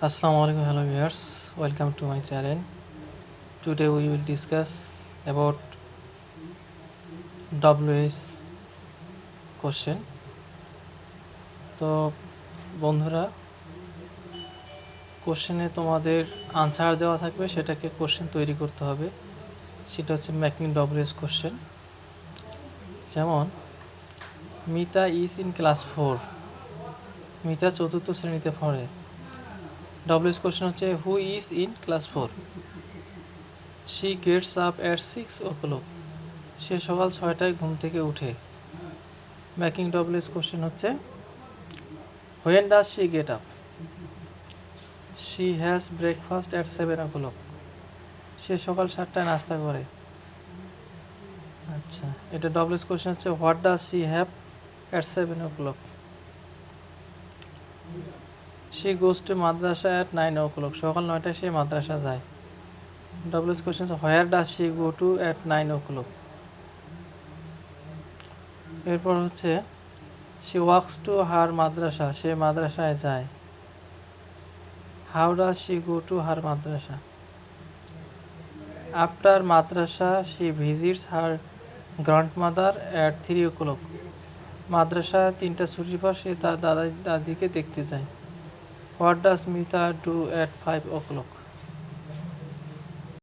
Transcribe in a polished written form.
Assalamu alaikum, hello viewers, welcome to my channel. Today we will discuss about WS question. তো বন্ধুরা, কোশ্চেনে তোমাদের answer দেওয়া থাকবে, সেটাকে কোশ্চেন তৈরি করতে হবে। সেটা হচ্ছে মেকিং WS কোশ্চেন। যেমন Mita is in class 4, Mita 4th শ্রেণীতে পড়ে। WS কোশ্চেন হচ্ছে who is in class 4, she gets up at 6 o'clock, সে সকাল 6টায় ঘুম থেকে উঠে। মেকিং WS কোশ্চেন হচ্ছে when does she get up, she has breakfast at 7 o'clock, সে সকাল 7টায় নাস্তা করে। আচ্ছা, এটা WS কোশ্চেন হচ্ছে what does she have at 7 o'clock, she goes to madrasa at 9 o'clock, সকাল 9টায় সে মাদ্রাসা যায়। WS কোশ্চেন হচ্ছে where does she go to at 9 o'clock। এরপর হচ্ছে শি ওয়াকস টু হার মাদ্রাসা, সে মাদ্রাসায় যায়। How does she go to her Madrasa, after Madrasa she visits her grandmother at 3 o'clock, মাদ্রাসা 3টা ছুটির পর সে তার দাদিকে দেখতে যায়। What does Mita do at 5 o'clock,